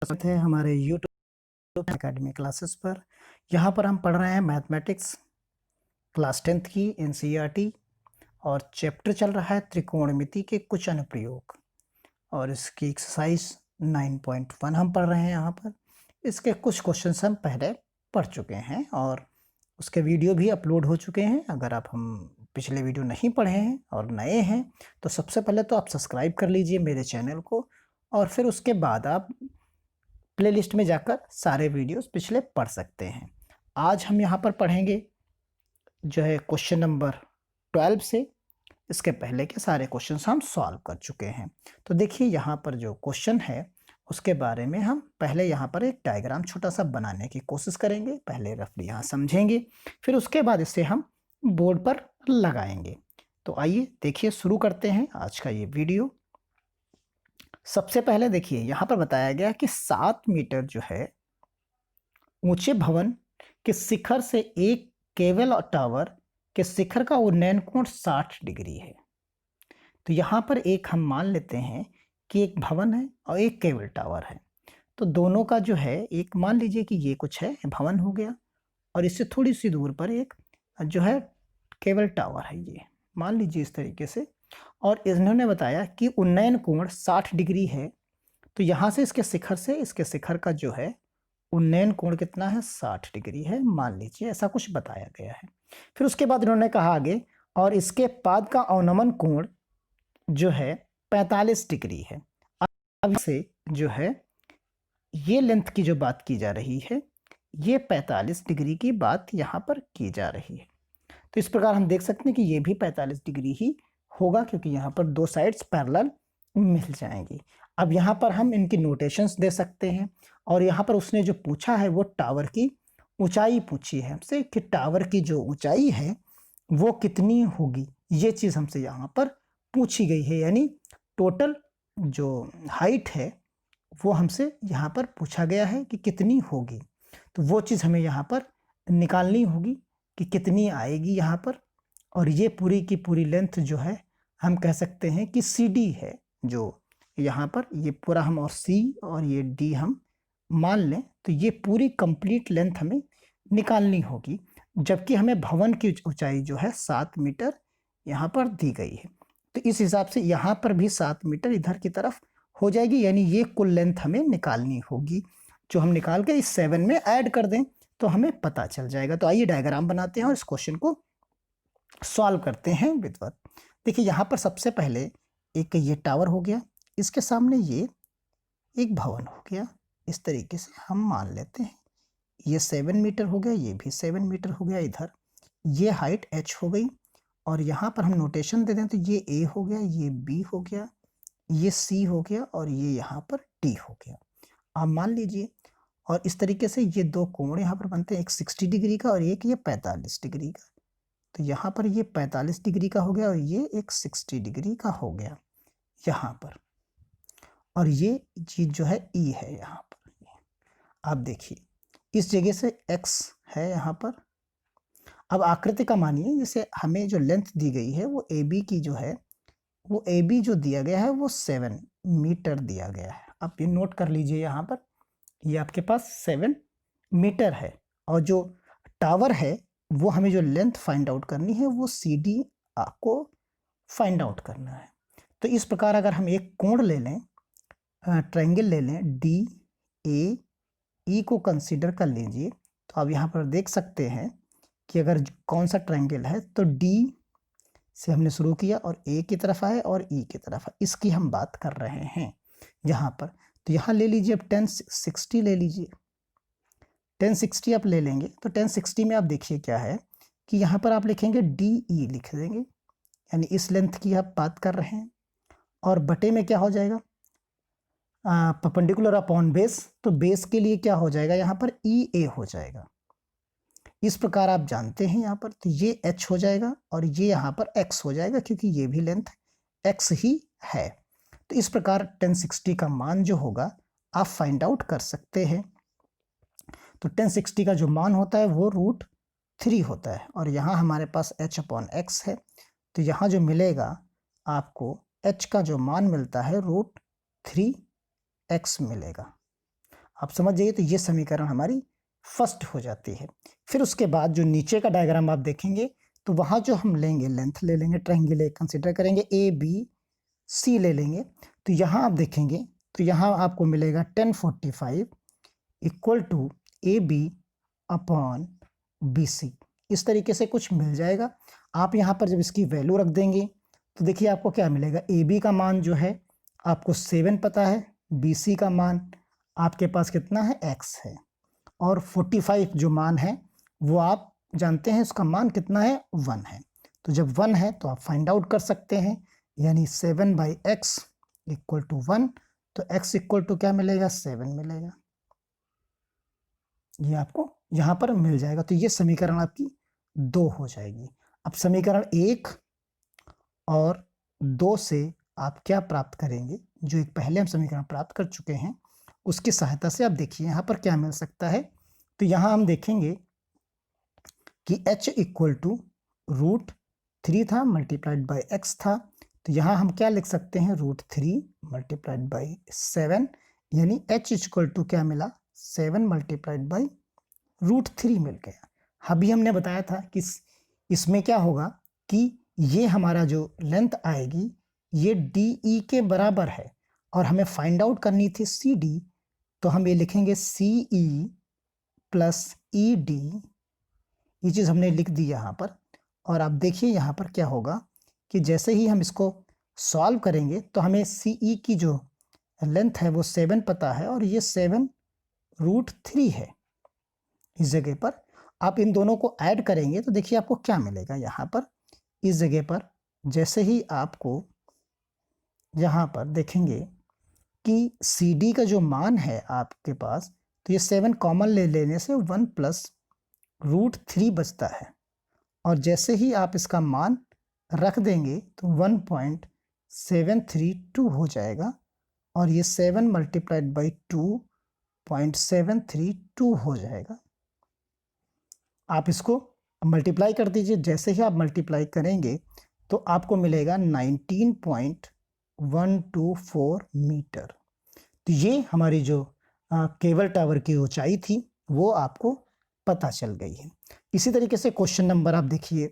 स्वागत है हमारे यूट्यूब एकेडमी क्लासेस पर। यहाँ पर हम पढ़ रहे हैं मैथमेटिक्स क्लास 10th की एनसीईआरटी और चैप्टर चल रहा है त्रिकोणमिति के कुछ अनुप्रयोग और इसकी एक्सरसाइज 9.1 हम पढ़ रहे हैं। यहाँ पर इसके कुछ क्वेश्चंस हम पहले पढ़ चुके हैं और उसके वीडियो भी अपलोड हो चुके हैं। अगर आप हम पिछले वीडियो नहीं पढ़े हैं और नए हैं तो सबसे पहले तो आप सब्सक्राइब कर लीजिए मेरे चैनल को और फिर उसके बाद आप प्लेलिस्ट में जाकर सारे वीडियोस पिछले पढ़ सकते हैं। आज हम यहाँ पर पढ़ेंगे जो है क्वेश्चन नंबर 12 से। इसके पहले के सारे क्वेश्चंस हम सॉल्व कर चुके हैं। तो देखिए यहाँ पर जो क्वेश्चन है उसके बारे में हम पहले यहाँ पर एक डायग्राम छोटा सा बनाने की कोशिश करेंगे। पहले रफली यहाँ समझेंगे, फिर उसके बाद इसे हम बोर्ड पर लगाएंगे। तो आइए देखिए शुरू करते हैं आज का ये वीडियो। सबसे पहले देखिए यहाँ पर बताया गया कि 7 मीटर जो है ऊंचे भवन के शिखर से एक केबल टावर के शिखर का उन्नयन कोण 60 डिग्री है। तो यहाँ पर एक हम मान लेते हैं कि एक भवन है और एक केबल टावर है। तो दोनों का जो है एक मान लीजिए कि ये कुछ है भवन हो गया और इससे थोड़ी सी दूर पर एक जो है केबल टावर है, ये मान लीजिए इस तरीके से। और इन्होंने बताया कि उन्नयन कोण 60 डिग्री है। तो यहाँ से इसके शिखर का जो है उन्नयन कोण कितना है, 60 डिग्री है, मान लीजिए ऐसा कुछ बताया गया है। फिर उसके बाद इन्होंने कहा आगे और इसके पाद का अवनमन कोण जो है 45 डिग्री है। अब से जो है ये लेंथ की जो बात की जा रही है ये 45 डिग्री की बात यहाँ पर की जा रही है। तो इस प्रकार हम देख सकते हैं कि ये भी 45 डिग्री ही होगा क्योंकि यहाँ पर दो साइड्स पैरेलल मिल जाएंगी। अब यहाँ पर हम इनकी नोटेशंस दे सकते हैं और यहाँ पर उसने जो पूछा है वो टावर की ऊंचाई पूछी है हमसे कि टावर की जो ऊंचाई है वो कितनी होगी, ये चीज़ हमसे यहाँ पर पूछी गई है। यानी टोटल जो हाइट है वो हमसे यहाँ पर पूछा गया है कि कितनी होगी। तो वो चीज़ हमें यहाँ पर निकालनी होगी कि कितनी आएगी यहाँ पर। और ये पूरी की पूरी लेंथ जो है हम कह सकते हैं कि CD है। जो यहाँ पर ये पूरा हम और C और ये D हम मान लें तो ये पूरी कंप्लीट लेंथ हमें निकालनी होगी। जबकि हमें भवन की ऊंचाई जो है 7 मीटर यहाँ पर दी गई है। तो इस हिसाब से यहाँ पर भी 7 मीटर इधर की तरफ हो जाएगी। यानी ये कुल लेंथ हमें निकालनी होगी जो हम निकाल के इस 7 में ऐड कर दें तो हमें पता चल जाएगा। तो आइए डायग्राम बनाते हैं और इस क्वेश्चन को सॉल्व करते हैं विदवत। देखिए यहाँ पर सबसे पहले एक ये टावर हो गया, इसके सामने ये एक भवन हो गया। इस तरीके से हम मान लेते हैं ये 7 मीटर हो गया, ये भी 7 मीटर हो गया। इधर ये हाइट h हो गई और यहाँ पर हम नोटेशन दे दें तो ये a हो गया, ये b हो गया, ये c हो गया और ये यहाँ पर d हो गया। आप मान लीजिए और इस तरीके से ये दो कोण यहाँ पर बनते हैं, एक 60 डिग्री का और एक ये 45 डिग्री का। तो यहाँ पर ये 45 डिग्री का हो गया और ये एक 60 डिग्री का हो गया यहाँ पर। और ये चीज जो है E है यहाँ पर। आप देखिए इस जगह से x है यहाँ पर। अब आकृति का मानिए जैसे हमें जो लेंथ दी गई है वो AB की जो है वो AB जो दिया गया है वो 7 मीटर दिया गया है। आप ये नोट कर लीजिए यहाँ पर, ये आपके पास 7 मीटर है। और जो टावर है वो हमें जो लेंथ फाइंड आउट करनी है वो CD आपको फाइंड आउट करना है। तो इस प्रकार अगर हम एक कोण ले लें, ट्रायंगल ले लें, DAE को कंसीडर कर लीजिए। तो आप यहाँ पर देख सकते हैं कि अगर कौन सा ट्रायंगल है तो D से हमने शुरू किया और A की तरफ आए और E की तरफ आए, इसकी हम बात कर रहे हैं यहाँ पर। तो यहाँ ले लीजिए अब 1060 ले लीजिए, 1060 आप ले लेंगे तो 1060 में आप देखिए क्या है कि यहाँ पर आप लिखेंगे DE लिख देंगे, यानी इस लेंथ की आप बात कर रहे हैं। और बटे में क्या हो जाएगा, परपेंडिकुलर अपॉन बेस, तो बेस के लिए क्या हो जाएगा यहाँ पर EA हो जाएगा। इस प्रकार आप जानते हैं यहाँ पर तो ये h हो जाएगा और ये यहाँ पर x हो जाएगा क्योंकि ये भी लेंथ x ही है। तो इस प्रकार 1060 का मान जो होगा आप फाइंड आउट कर सकते हैं। तो 1060 का जो मान होता है वो √3 होता है और यहाँ हमारे पास h/x है। तो यहाँ जो मिलेगा आपको h का जो मान मिलता है √3x मिलेगा। आप समझ जाइए। तो ये समीकरण हमारी फर्स्ट हो जाती है। फिर उसके बाद जो नीचे का डायग्राम आप देखेंगे तो वहाँ जो हम लेंगे लेंथ ले लेंगे, ट्रायंगल कंसीडर करेंगे, ए बी सी ले लेंगे। तो यहाँ आप देखेंगे तो यहाँ आपको मिलेगा 1045 equal to A B upon B C. इस तरीके से कुछ मिल जाएगा। आप यहाँ पर जब इसकी वैल्यू रख देंगे तो देखिए आपको क्या मिलेगा। ए बी का मान जो है आपको 7 पता है, बी सी का मान आपके पास कितना है, x है, और 45 जो मान है वो आप जानते हैं उसका मान कितना है, 1 है। तो जब 1 है तो आप फाइंड आउट कर सकते हैं, यानी 7/x इक्वल टू 1। तो x इक्वल टू क्या मिलेगा, 7 मिलेगा। ये आपको यहाँ पर मिल जाएगा। तो ये समीकरण आपकी 2 हो जाएगी। अब समीकरण 1 और 2 से आप क्या प्राप्त करेंगे, जो एक पहले हम समीकरण प्राप्त कर चुके हैं उसकी सहायता से आप देखिए यहाँ पर क्या मिल सकता है। तो यहाँ हम देखेंगे कि h इक्वल टू √3 था मल्टीप्लाइड बाई x था। तो यहाँ हम क्या लिख सकते हैं, √3 मल्टीप्लाइड बाई 7, यानी h इक्वल टू क्या मिला, 7 मल्टीप्लाइड बाई √3 मिल गया। अभी हमने बताया था कि इसमें क्या होगा कि ये हमारा जो लेंथ आएगी ये DE के बराबर है और हमें फाइंड आउट करनी थी CD। तो हम ये लिखेंगे CE प्लस ED, ये चीज़ हमने लिख दी यहाँ पर। और आप देखिए यहाँ पर क्या होगा कि जैसे ही हम इसको सॉल्व करेंगे तो हमें CE की जो लेंथ है वो 7 पता है और ये 7√3 है। इस जगह पर आप इन दोनों को ऐड करेंगे तो देखिए आपको क्या मिलेगा। यहाँ पर इस जगह पर जैसे ही आपको यहाँ पर देखेंगे कि CD का जो मान है आपके पास, तो ये 7 कॉमन ले लेने से 1 प्लस √3 बचता है। और जैसे ही आप इसका मान रख देंगे तो 1.732 हो जाएगा और ये 7 मल्टीप्लाइड बाई 2.732 हो जाएगा। आप इसको मल्टीप्लाई कर दीजिए। जैसे ही आप मल्टीप्लाई करेंगे तो आपको मिलेगा 19.124 मीटर। तो ये हमारी जो केबल टावर की ऊंचाई थी वो आपको पता चल गई है। इसी तरीके से क्वेश्चन नंबर आप देखिए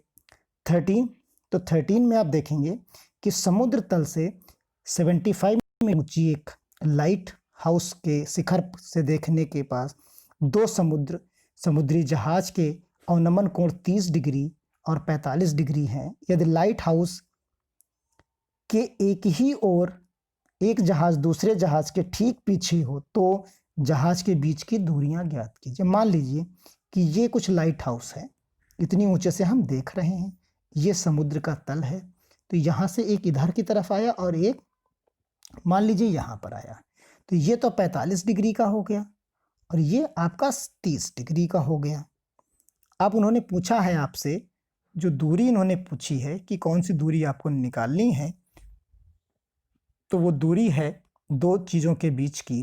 13। तो 13 में आप देखेंगे कि समुद्र तल से 75 मीटर ऊंची एक लाइट हाउस के शिखर से देखने के पास दो समुद्री जहाज के अवनमन कोण 30 डिग्री और 45 डिग्री हैं। यदि लाइट हाउस के एक ही ओर एक जहाज दूसरे जहाज के ठीक पीछे हो तो जहाज के बीच की दूरियां ज्ञात कीजिए। मान लीजिए कि ये कुछ लाइट हाउस है, इतनी ऊंचे से हम देख रहे हैं, ये समुद्र का तल है। तो यहाँ से एक इधर की तरफ आया और एक मान लीजिए यहाँ पर आया। तो ये तो 45 डिग्री का हो गया और ये आपका 30 डिग्री का हो गया। अब उन्होंने पूछा है आपसे, जो दूरी इन्होंने पूछी है कि कौन सी दूरी आपको निकालनी है, तो वो दूरी है दो चीज़ों के बीच की,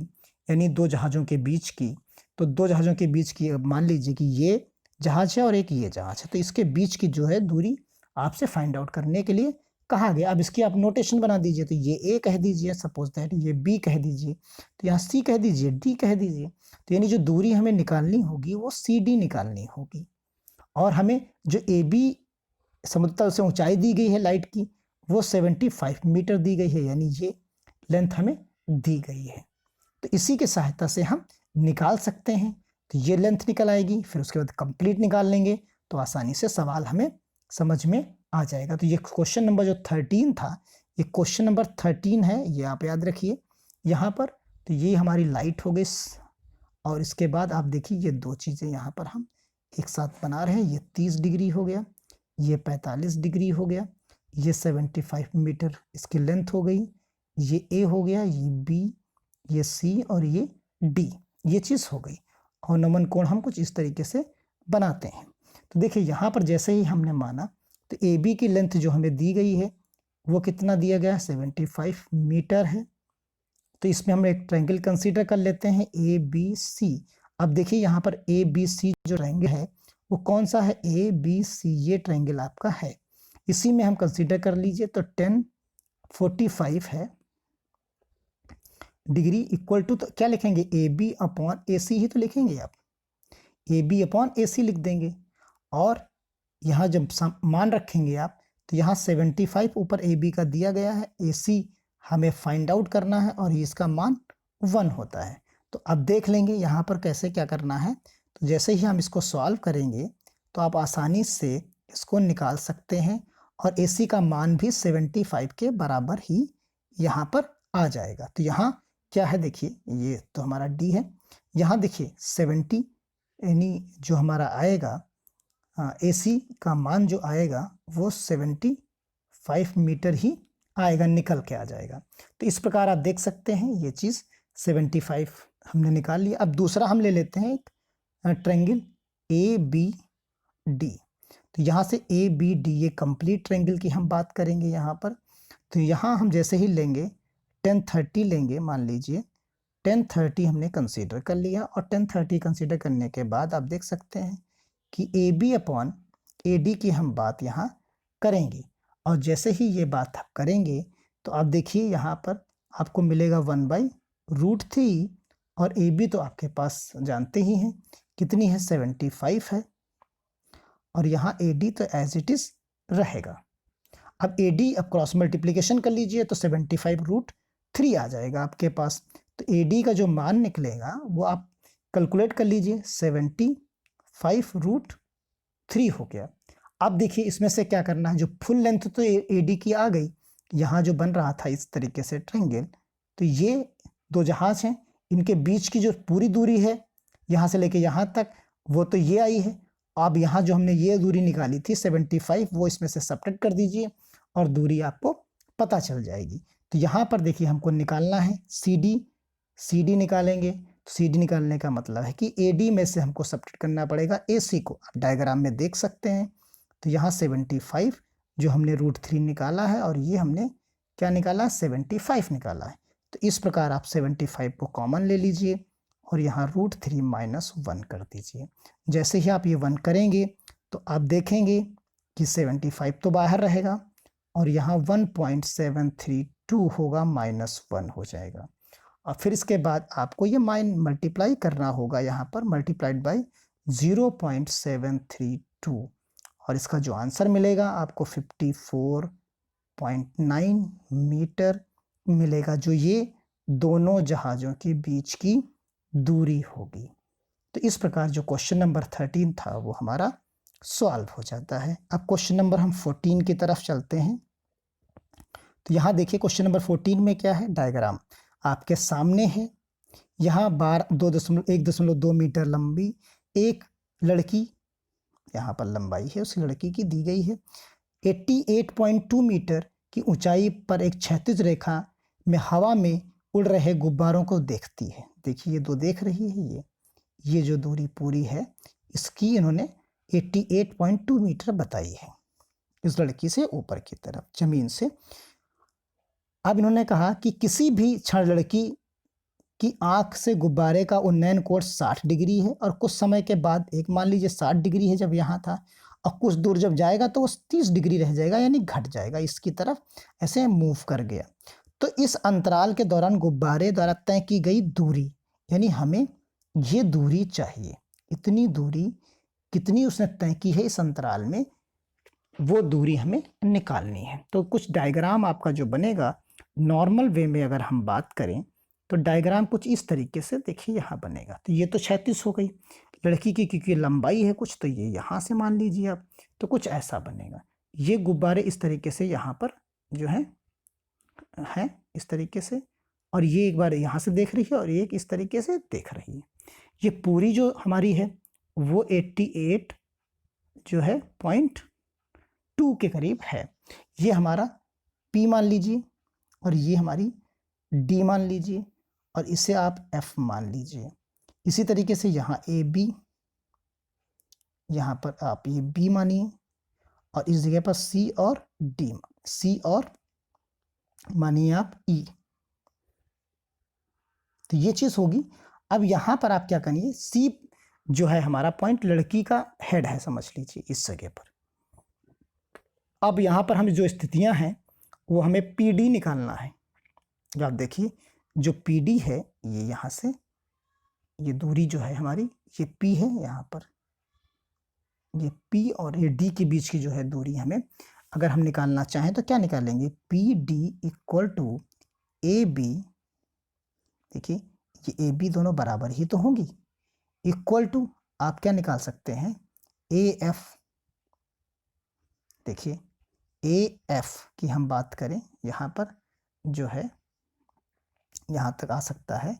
यानी दो जहाज़ों के बीच की। तो दो जहाज़ों के बीच की, अब मान लीजिए कि ये जहाज़ है और एक ये जहाज़ है, तो इसके बीच की जो है दूरी आपसे फाइंड आउट करने के लिए कहा गया। अब इसकी आप नोटेशन बना दीजिए। तो ये A कह दीजिए, सपोज दैट ये B कह दीजिए, तो यहाँ C कह दीजिए, D कह दीजिए। तो यानी जो दूरी हमें निकालनी होगी वो CD निकालनी होगी। और हमें जो AB समुद्र तल से ऊंचाई दी गई है लाइट की वो 75 मीटर दी गई है, यानी ये लेंथ हमें दी गई है। तो इसी के सहायता से हम निकाल सकते हैं। तो ये लेंथ निकल आएगी, फिर उसके बाद कंप्लीट निकाल लेंगे तो आसानी से सवाल हमें समझ में आ जाएगा। तो ये क्वेश्चन नंबर जो 13 था, ये क्वेश्चन नंबर 13 है, ये आप याद रखिए यहाँ पर। तो ये हमारी लाइट हो गई और इसके बाद आप देखिए ये दो चीज़ें यहाँ पर हम एक साथ बना रहे हैं। ये 30 डिग्री हो गया, ये 45 डिग्री हो गया, ये 75 मीटर इसकी लेंथ हो गई, ये A हो गया, ये B, ये C और ये D, ये चीज़ हो गई। और नमन कोण हम कुछ इस तरीके से बनाते हैं। तो देखिए यहाँ पर जैसे ही हमने माना तो AB की लेंथ जो हमें दी गई है वो कितना दिया गया है, 75 मीटर है। तो इसमें हम एक ट्रायंगल कंसीडर कर लेते हैं ABC। अब देखिए यहाँ पर ABC जो ट्रायंगल है वो कौन सा है, ABC, ये ट्रायंगल आपका है। इसी में हम कंसीडर कर लीजिए। तो 1045 है डिग्री इक्वल टू, तो क्या लिखेंगे, ए बी अपॉन ए सी ही तो लिखेंगे आप, ए बी अपॉन ए सी लिख देंगे। और यहाँ जब मान रखेंगे आप, तो यहाँ 75 ऊपर ए बी का दिया गया है, ए सी हमें फाइंड आउट करना है और इसका मान 1 होता है। तो अब देख लेंगे यहाँ पर कैसे क्या करना है। तो जैसे ही हम इसको सॉल्व करेंगे तो आप आसानी से इसको निकाल सकते हैं और ए सी का मान भी 75 के बराबर ही यहाँ पर आ जाएगा। तो यहाँ क्या है देखिए, ये तो हमारा डी है, यहाँ देखिए 70 यानी जो हमारा आएगा AC का मान जो आएगा वो 75 मीटर ही आएगा, निकल के आ जाएगा। तो इस प्रकार आप देख सकते हैं ये चीज़ 75 हमने निकाल लिया। अब दूसरा हम ले लेते हैं एक ट्रायंगल ABD। तो यहाँ से ABD ये कंप्लीट ट्रायंगल की हम बात करेंगे यहाँ पर। तो यहाँ हम जैसे ही लेंगे 1030 लेंगे, मान लीजिए 1030 हमने कंसीडर कर लिया और 1030 कंसीडर करने के बाद आप देख सकते हैं कि AB अपॉन AD की हम बात यहाँ करेंगे। और जैसे ही ये बात आप करेंगे तो आप देखिए यहाँ पर आपको मिलेगा 1/√3 और AB तो आपके पास जानते ही हैं कितनी है, 75 है, और यहाँ AD तो एज इट इज रहेगा। अब AD अब क्रॉस मल्टीप्लिकेशन कर लीजिए तो 75√3 आ जाएगा आपके पास। तो AD का जो मान निकलेगा वो आप कैलकुलेट कर लीजिए, 75√3 हो गया। अब देखिए इसमें से क्या करना है, जो फुल लेंथ तो AD की आ गई, यहाँ जो बन रहा था इस तरीके से ट्रायंगल, तो ये दो जहाज हैं, इनके बीच की जो पूरी दूरी है यहाँ से लेके यहाँ तक वो तो ये आई है। अब यहाँ जो हमने ये दूरी निकाली थी 75, वो इसमें से सब्ट्रैक्ट कर दीजिए और दूरी आपको पता चल जाएगी। तो यहाँ पर देखिए हमको निकालना है CD निकालेंगे। तो CD निकालने का मतलब है कि AD में से हमको सब्ट्रैक्ट करना पड़ेगा AC को, आप डायग्राम में देख सकते हैं। तो यहाँ 75 जो हमने √3 निकाला है और ये हमने क्या निकाला, 75 निकाला है। तो इस प्रकार आप 75 को कॉमन ले लीजिए और यहाँ √3 - 1 कर दीजिए। जैसे ही आप ये 1 करेंगे तो आप देखेंगे कि 75 तो बाहर रहेगा और यहाँ 1.732 होगा, -1 हो जाएगा। और फिर इसके बाद आपको ये मल्टीप्लाई करना होगा, यहाँ पर मल्टीप्लाइड बाय 0.732 और इसका जो आंसर मिलेगा आपको 54.9 मीटर मिलेगा, जो ये दोनों जहाज़ों के बीच की दूरी होगी। तो इस प्रकार जो क्वेश्चन नंबर 13 था वो हमारा सॉल्व हो जाता है। अब क्वेश्चन नंबर हम 14 की तरफ चलते हैं। तो यहाँ देखिए क्वेश्चन नंबर 14 में क्या है, डायग्राम आपके सामने है। यहाँ 1.2 मीटर लंबी एक लड़की, यहाँ पर लंबाई है उस लड़की की दी गई है, 88.2 मीटर की ऊंचाई पर एक क्षैतिज रेखा में हवा में उड़ रहे गुब्बारों को देखती है। देखिए ये दो देख रही है, ये जो दूरी पूरी है इसकी इन्होंने 88.2 मीटर बताई है इस लड़की से ऊपर की तरफ जमीन से। अब इन्होंने कहा कि किसी भी क्षण लड़की की आंख से गुब्बारे का उन्नयन कोण 60 डिग्री है और कुछ समय के बाद, एक मान लीजिए 60 डिग्री है जब यहाँ था और कुछ दूर जब जाएगा तो वो 30 डिग्री रह जाएगा, यानी घट जाएगा इसकी तरफ, ऐसे मूव कर गया। तो इस अंतराल के दौरान गुब्बारे द्वारा तय की गई दूरी, यानी हमें ये दूरी चाहिए, इतनी दूरी कितनी उसने तय की है इस अंतराल में, वो दूरी हमें निकालनी है। तो कुछ डायग्राम आपका जो बनेगा नॉर्मल वे में अगर हम बात करें तो डायग्राम कुछ इस तरीके से देखिए यहाँ बनेगा। तो ये तो 36 हो गई लड़की की, क्योंकि लंबाई है कुछ, तो ये यहाँ से मान लीजिए आप, तो कुछ ऐसा बनेगा। ये गुब्बारे इस तरीके से यहाँ पर जो है इस तरीके से, और ये एक बार यहाँ से देख रही है और एक इस तरीके से देख रही है। ये पूरी जो हमारी है वो 88 जो है 0.2 के करीब है। ये हमारा P मान लीजिए और ये हमारी D मान लीजिए और इसे आप F मान लीजिए। इसी तरीके से यहाँ AB, यहाँ पर आप ये B मानिए और इस जगह पर C और D, C और मानिए आप E। तो ये चीज़ होगी। अब यहाँ पर आप क्या करिए, C जो है हमारा पॉइंट लड़की का हेड है, समझ लीजिए इस जगह पर। अब यहाँ पर हम जो स्थितियाँ हैं वो हमें PD निकालना है। आप देखिए जो PD है ये यहाँ से, ये दूरी जो है हमारी, ये P है यहाँ पर, ये P और ये D के बीच की जो है दूरी हमें अगर हम निकालना चाहें तो क्या निकालेंगे, PD इक्वल टू AB, देखिए ये AB दोनों बराबर ही तो होंगी, इक्वल टू आप क्या निकाल सकते हैं, AF। देखिए AF की हम बात करें यहाँ पर जो है यहाँ तक आ सकता है,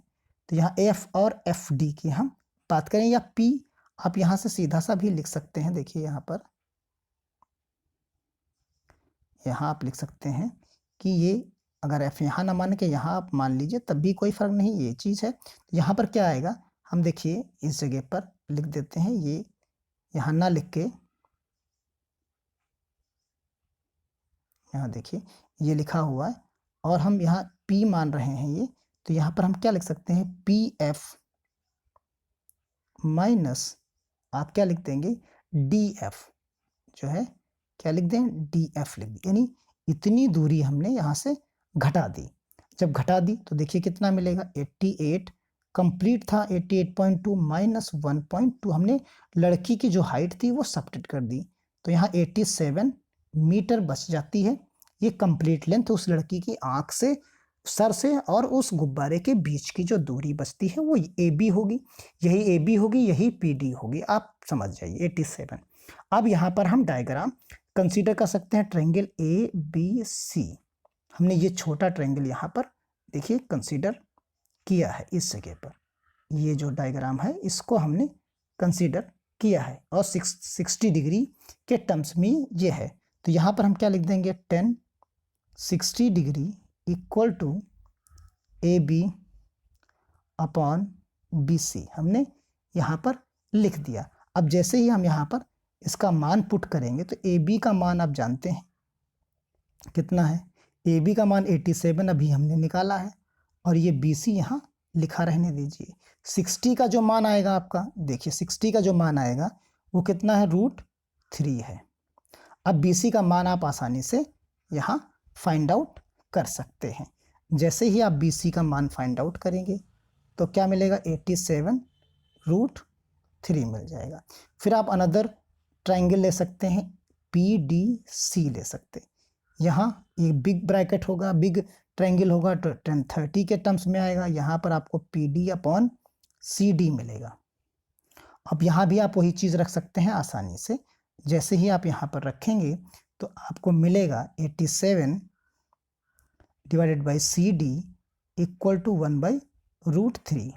तो यहाँ AF और FD की हम बात करें, या P आप यहाँ से सीधा सा भी लिख सकते हैं। देखिए यहाँ पर, यहाँ आप लिख सकते हैं कि ये अगर F यहाँ ना मान के यहाँ आप मान लीजिए तब भी कोई फर्क नहीं, ये चीज़ है। यहाँ पर क्या आएगा, हम देखिए इस जगह पर लिख देते हैं, ये यहाँ ना लिख के यहाँ देखिए ये लिखा हुआ है और हम यहाँ P मान रहे हैं ये, तो यहाँ पर हम क्या लिख सकते हैं, PF माइनस आप क्या लिख देंगे, DF जो है क्या लिख दें, DF लिख दी, यानी इतनी दूरी हमने यहाँ से घटा दी। जब घटा दी तो देखिए कितना मिलेगा, 88 कंप्लीट था, 88.2 माइनस 1.2 हमने लड़की की जो हाइट थी वो सब्ट्रैक्ट कर दी, तो यहाँ 87 मीटर बच जाती है। ये कंप्लीट लेंथ उस लड़की की आंख से, सर से और उस गुब्बारे के बीच की जो दूरी बचती है वो AB होगी, यही AB होगी, यही PD होगी, आप समझ जाइए 87। अब यहाँ पर हम डायग्राम कंसीडर कर सकते हैं, ट्रायंगल ABC, हमने ये छोटा ट्रायंगल यहाँ पर देखिए कंसीडर किया है, इस जगह पर ये जो डायग्राम है इसको हमने कंसीडर किया है और 60 डिग्री के टर्म्स में ये है, तो यहाँ पर हम क्या लिख देंगे, 10 60 degree equal to AB upon BC, हमने यहाँ पर लिख दिया। अब जैसे ही हम यहाँ पर इसका मान पुट करेंगे तो AB का मान आप जानते हैं कितना है, AB का मान 87 अभी हमने निकाला है और ये BC यहाँ लिखा रहने दीजिए। 60 का जो मान आएगा आपका, देखिए 60 का जो मान आएगा वो कितना है, √3 है। अब BC का मान आप आसानी से यहाँ फाइंड आउट कर सकते हैं। जैसे ही आप BC का मान फाइंड आउट करेंगे तो क्या मिलेगा, 87 √3 मिल जाएगा। फिर आप अनदर ट्रायंगल ले सकते हैं, PDC ले सकते हैं, यहाँ ये बिग ब्रैकेट होगा, बिग ट्रायंगल होगा तो 1030 के टर्म्स में आएगा, यहाँ पर आपको PD अपॉन CD मिलेगा। अब यहाँ भी आप वही चीज़ रख सकते हैं आसानी से, जैसे ही आप यहाँ पर रखेंगे तो आपको मिलेगा 87 divided by CD equal to 1/√3।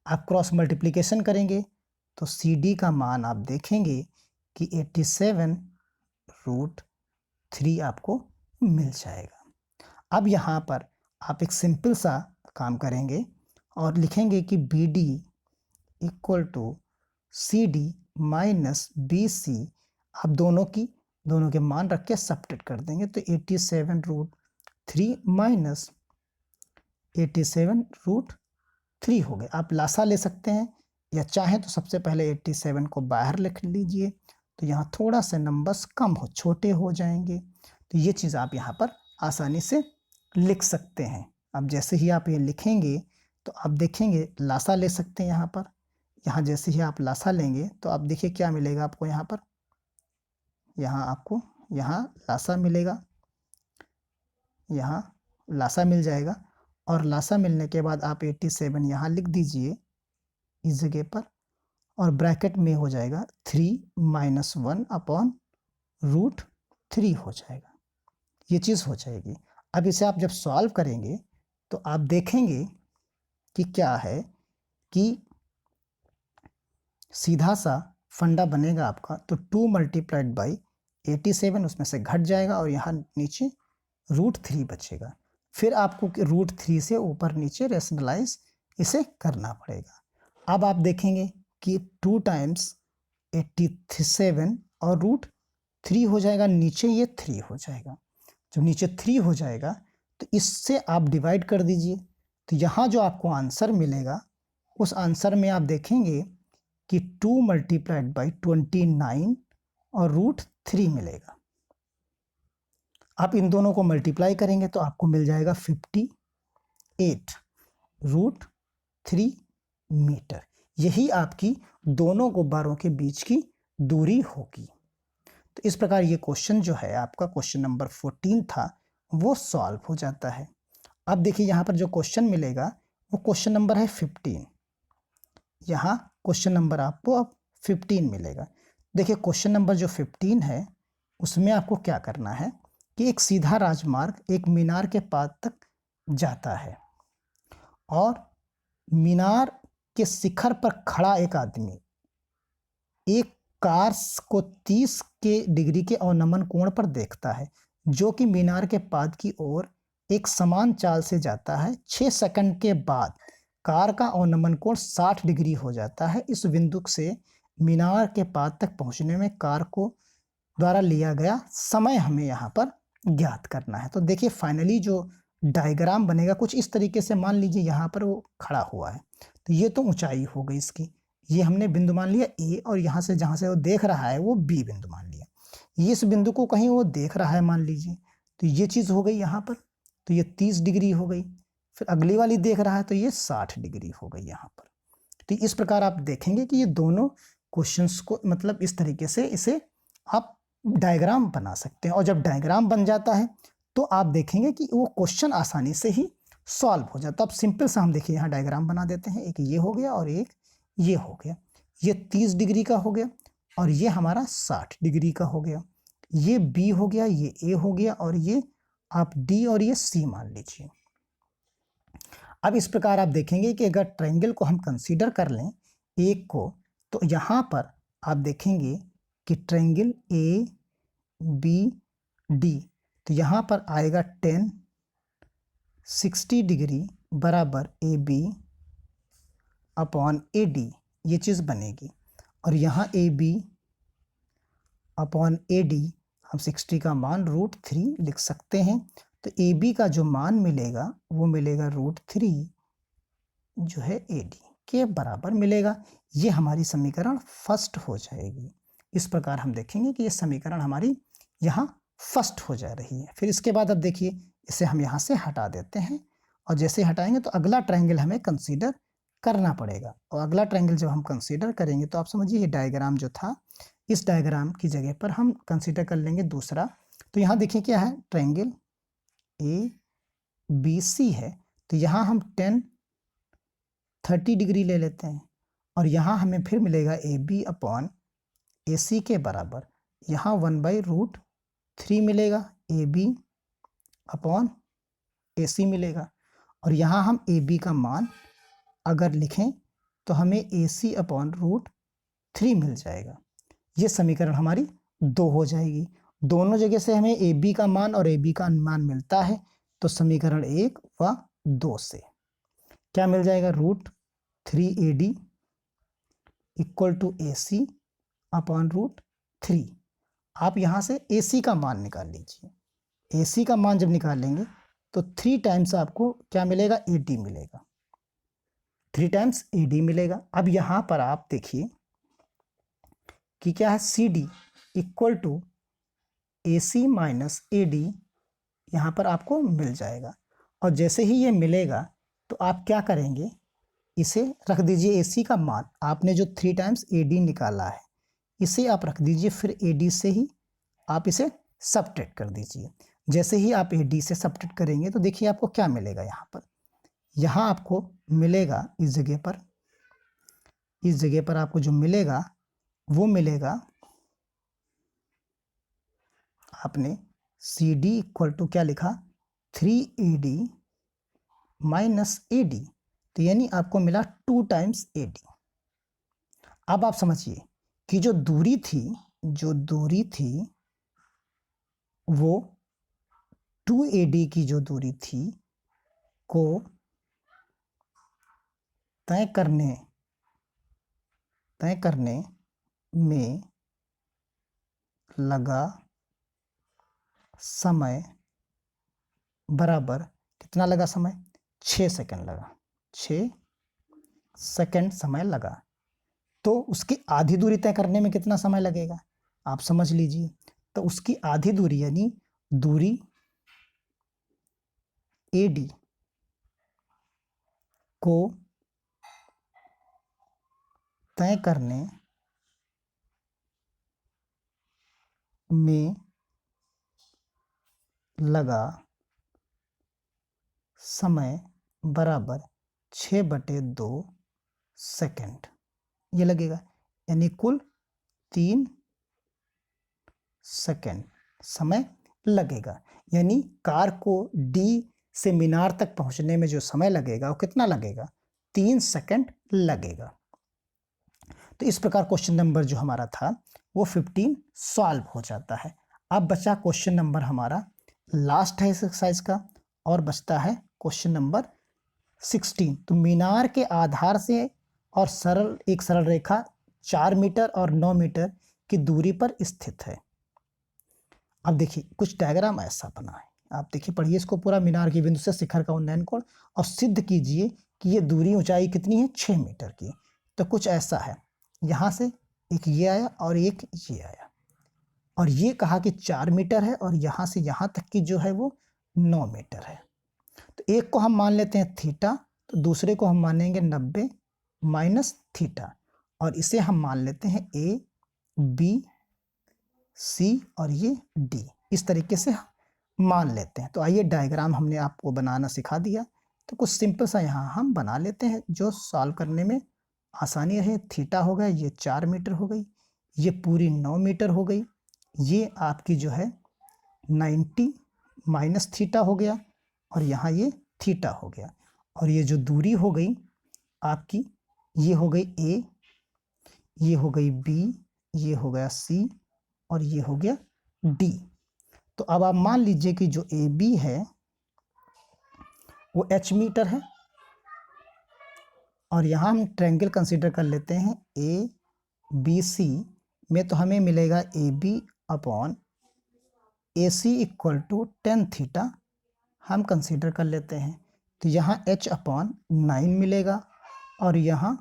आप क्रॉस मल्टीप्लिकेशन करेंगे तो CD का मान आप देखेंगे कि 87 √3 आपको मिल जाएगा। अब यहाँ पर आप एक सिंपल सा काम करेंगे और लिखेंगे कि BD equal to CD minus BC, आप दोनों के मान रख के सब्ट्रैक्ट कर देंगे तो 87 √3 माइनस 87 √3 हो गए। आप लासा ले सकते हैं या चाहें तो सबसे पहले 87 को बाहर लिख लीजिए, तो यहाँ थोड़ा सा नंबर्स कम छोटे हो जाएंगे, तो ये चीज़ आप यहाँ पर आसानी से लिख सकते हैं। अब जैसे ही आप ये लिखेंगे तो आप देखेंगे लासा ले सकते हैं यहाँ पर, यहाँ जैसे ही आप लासा लेंगे तो आप देखिए क्या मिलेगा आपको, यहाँ पर यहाँ आपको यहाँ लासा मिलेगा, यहाँ लासा मिल जाएगा और लासा मिलने के बाद आप 87 यहाँ लिख दीजिए इस जगह पर और ब्रैकेट में हो जाएगा 3 माइनस 1 अपॉन √3 हो जाएगा, ये चीज़ हो जाएगी। अब इसे आप जब सॉल्व करेंगे तो आप देखेंगे कि क्या है कि सीधा सा फंडा बनेगा आपका, तो 2 मल्टीप्लाइड बाई 87 उसमें से घट जाएगा और यहाँ नीचे √3 बचेगा। फिर आपको √3 से ऊपर नीचे रेशनलाइज इसे करना पड़ेगा। अब आप देखेंगे कि 2 टाइम्स 87 और √3 हो जाएगा, नीचे ये 3 हो जाएगा। जब नीचे 3 हो जाएगा तो इससे आप डिवाइड कर दीजिए, तो यहाँ जो आपको आंसर मिलेगा उस आंसर में आप देखेंगे कि 2 मल्टीप्लाइड बाई 29 और √3 मिलेगा। आप इन दोनों को मल्टीप्लाई करेंगे तो आपको मिल जाएगा 50 8√3 मीटर। यही आपकी दोनों गुब्बारों के बीच की दूरी होगी। तो इस प्रकार ये क्वेश्चन जो है आपका क्वेश्चन नंबर 14 था वो सॉल्व हो जाता है। अब देखिए यहाँ पर जो क्वेश्चन मिलेगा वो क्वेश्चन नंबर है 15। यहाँ क्वेश्चन नंबर आपको अब 15 मिलेगा। देखिए क्वेश्चन नंबर जो 15 है उसमें आपको क्या करना है कि एक सीधा राजमार्ग एक मीनार के पास तक जाता है और मीनार के शिखर पर खड़ा एक आदमी एक कार को 30 के डिग्री के अवनमन कोण पर देखता है जो कि मीनार के पाद की ओर एक समान चाल से जाता है। 6 सेकंड के बाद कार का अवनमन कोण 60 डिग्री हो जाता है। इस बिंदु से मीनार के पाद तक पहुंचने में कार को द्वारा लिया गया समय हमें यहाँ पर ज्ञात करना है। तो देखिए फाइनली जो डायग्राम बनेगा कुछ इस तरीके से, मान लीजिए यहाँ पर वो खड़ा हुआ है तो ये तो ऊंचाई हो गई इसकी, ये हमने बिंदु मान लिया ए और यहाँ से जहाँ से वो देख रहा है वो बी बिंदु मान लिया। ये इस बिंदु को कहीं वो देख रहा है मान लीजिए, तो ये चीज़ हो गई यहाँ पर, तो ये 30 डिग्री हो गई। फिर अगली वाली देख रहा है तो ये 60 डिग्री हो गई यहाँ पर। तो इस प्रकार आप देखेंगे कि ये दोनों क्वेश्चंस को मतलब इस तरीके से इसे आप डायग्राम बना सकते हैं। और जब डायग्राम बन जाता है तो आप देखेंगे कि वो क्वेश्चन आसानी से ही सॉल्व हो जाता है। अब सिंपल सा हम देखिए यहाँ डायग्राम बना देते हैं, एक ये हो गया और एक ये हो गया। ये 30 डिग्री का हो गया और ये हमारा 60 डिग्री का हो गया। ये बी हो गया, ये ए हो गया और ये आप डी और ये सी मान लीजिए। अब इस प्रकार आप देखेंगे कि अगर ट्रायंगल को हम कंसीडर कर लें एक को, तो यहाँ पर आप देखेंगे कि ट्रायंगल ए बी डी, तो यहाँ पर आएगा 10 60 डिग्री बराबर A B upon A D, ये चीज़ बनेगी। और यहाँ A B upon A D हम 60 का मान √3 लिख सकते हैं। तो ए बी का जो मान मिलेगा वो मिलेगा √3 जो है ए डी के बराबर मिलेगा। ये हमारी समीकरण फर्स्ट हो जाएगी। इस प्रकार हम देखेंगे कि ये समीकरण हमारी यहाँ फर्स्ट हो जा रही है। फिर इसके बाद अब देखिए इसे हम यहाँ से हटा देते हैं और जैसे हटाएंगे तो अगला ट्रायंगल हमें कंसीडर करना पड़ेगा। और अगला ट्रायंगल जब हम कंसीडर करेंगे तो आप समझिए ये डायग्राम जो था इस डायग्राम की जगह पर हम कंसीडर कर लेंगे दूसरा। तो यहाँ देखिए क्या है, ट्रायंगल ए बी सी है, तो यहाँ हम 30 डिग्री ले लेते हैं और यहाँ हमें फिर मिलेगा ए बी अपॉन ए सी के बराबर, यहाँ 1/√3 मिलेगा, ए बी अपॉन ए सी मिलेगा। और यहाँ हम ए बी का मान अगर लिखें तो हमें ए सी अपॉन √3 मिल जाएगा। ये समीकरण हमारी 2 हो जाएगी। दोनों जगह से हमें ए बी का मान और ए बी का मान मिलता है, तो समीकरण 1 व 2 से क्या मिल जाएगा, √3 A D equal to A C upon √3। आप यहाँ से ए सी का मान निकाल लीजिए। ए सी का मान जब निकालेंगे तो 3 टाइम्स आपको क्या मिलेगा, ए डी मिलेगा, 3 टाइम्स ए डी मिलेगा। अब यहाँ पर आप देखिए कि क्या है, C D equal to A C minus A D यहाँ पर आपको मिल जाएगा। और जैसे ही ये मिलेगा तो आप क्या करेंगे, इसे रख दीजिए ए सी का मान, आपने जो 3 टाइम्स ए डी निकाला है इसे आप रख दीजिए, फिर ए डी से ही आप इसे सब्ट्रैक्ट कर दीजिए। जैसे ही आप ए डी से सब्ट्रैक्ट करेंगे तो देखिए आपको क्या मिलेगा, यहाँ आपको मिलेगा इस जगह पर आपको जो मिलेगा वो मिलेगा, आपने सी डी इक्वल टू क्या लिखा, 3AD माइनस ए डी, तो यानी आपको मिला 2 टाइम्स ए डी। अब आप समझिए कि जो दूरी थी वो 2AD की जो दूरी थी को तय करने में लगा समय बराबर कितना लगा समय, 6 सेकंड लगा, 6 सेकंड समय लगा। तो उसकी आधी दूरी तय करने में कितना समय लगेगा आप समझ लीजिए। तो उसकी आधी दूरी यानी दूरी AD को तय करने में लगा समय बराबर 6/2 सेकंड ये लगेगा, यानी कुल 3 सेकंड समय लगेगा। यानी कार को डी से मीनार तक पहुंचने में जो समय लगेगा वो कितना लगेगा, 3 सेकंड लगेगा। तो इस प्रकार क्वेश्चन नंबर जो हमारा था वो 15 सॉल्व हो जाता है। अब बचा क्वेश्चन नंबर हमारा लास्ट है इस एक्सरसाइज का, और बचता है क्वेश्चन नंबर 16। तो मीनार के आधार से और एक सरल रेखा 4 मीटर और 9 मीटर की दूरी पर स्थित है। अब देखिए कुछ डायग्राम ऐसा बना है, आप देखिए पढ़िए इसको पूरा। मीनार के बिंदु से शिखर का उन्नयन कोण, और सिद्ध कीजिए कि ये दूरी ऊंचाई कितनी है, 6 मीटर की। तो कुछ ऐसा है, यहाँ से एक ये आया और एक ये आया, और ये कहा कि 4 मीटर है, और यहाँ से यहाँ तक की जो है वो 9 मीटर है। तो एक को हम मान लेते हैं थीटा, तो दूसरे को हम मानेंगे 90 माइनस थीटा, और इसे हम मान लेते हैं ए बी सी और ये डी। इस तरीके से हम मान लेते हैं। तो आइए डायग्राम हमने आपको बनाना सिखा दिया, तो कुछ सिंपल सा यहाँ हम बना लेते हैं जो सॉल्व करने में आसानी रहे। थीटा हो गया, ये 4 मीटर हो गई, ये पूरी 9 मीटर हो गई, ये आपकी जो है 90 माइनस थीटा हो गया, और यहाँ ये थीटा हो गया, और ये जो दूरी हो गई आपकी, ये हो गई ए, ये हो गई बी, ये हो गया सी, और ये हो गया डी। तो अब आप मान लीजिए कि जो ए बी है वो h मीटर है, और यहाँ हम ट्रायंगल कंसीडर कर लेते हैं ए बी सी में, तो हमें मिलेगा A B upon A C equal to 10 theta हम कंसीडर कर लेते हैं। तो यहाँ h अपॉन 9 मिलेगा, और यहाँ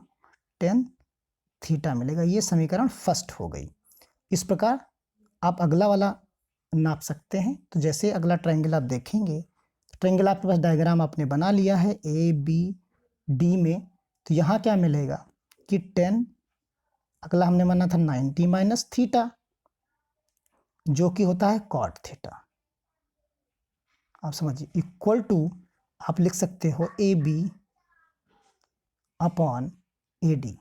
10 थीटा मिलेगा। ये समीकरण फर्स्ट हो गई। इस प्रकार आप अगला वाला नाप सकते हैं। तो जैसे अगला ट्रायंगल आप देखेंगे, ट्रायंगल आपके पास डायग्राम आपने बना लिया है ए बी डी में, तो यहाँ क्या मिलेगा कि 10, अगला हमने माना था 90 माइनस थीटा, जो कि होता है कॉट थीटा। आप समझिए, इक्वल टू आप लिख सकते हो A B upon A D.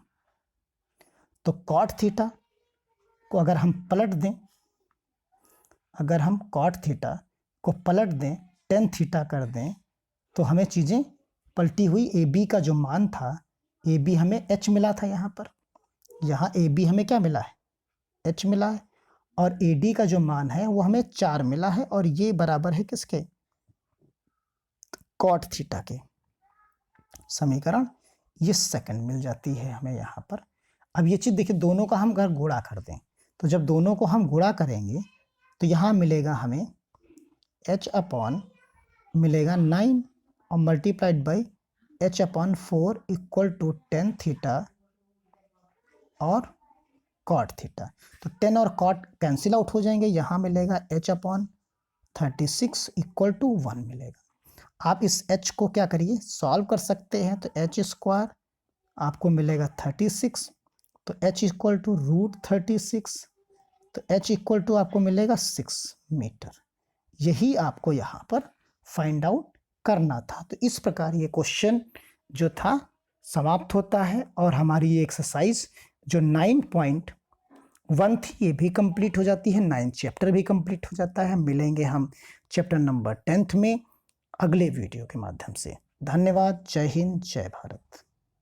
तो कॉट थीटा को अगर हम पलट दें, अगर हम कॉट थीटा को पलट दें, 10 थीटा कर दें, तो हमें चीज़ें पलटी हुई। ए बी का जो मान था, ए बी हमें h मिला था यहाँ पर, यहाँ ए बी हमें क्या मिला है, h मिला है, और ए डी का जो मान है वो हमें 4 मिला है, और ये बराबर है किसके, कॉट थीटा के। समीकरण ये सेकंड मिल जाती है हमें यहाँ पर। अब ये चीज़ देखिए, दोनों का हम अगर गुणा कर दें, तो जब दोनों को हम गुणा करेंगे तो यहाँ मिलेगा हमें h अपॉन मिलेगा 9 और multiplied by h upon 4 equal to 10 theta और कॉट थीटा। तो 10 और कॉट कैंसिल आउट हो जाएंगे, यहाँ मिलेगा h अपॉन 36 इक्वल टू 1 मिलेगा। आप इस h को क्या करिए, सॉल्व कर सकते हैं। तो h स्क्वायर आपको मिलेगा 36, तो h इक्वल टू √36, तो h इक्वल टू आपको मिलेगा 6 मीटर। यही आपको यहाँ पर फाइंड आउट करना था। तो इस प्रकार ये क्वेश्चन जो था समाप्त होता है, और हमारी ये एक्सरसाइज जो 9.1 थी ये भी कंप्लीट हो जाती है, 9 चैप्टर भी कंप्लीट हो जाता है। मिलेंगे हम चैप्टर नंबर 10 में अगले वीडियो के माध्यम से। धन्यवाद। जय हिंद, जय भारत।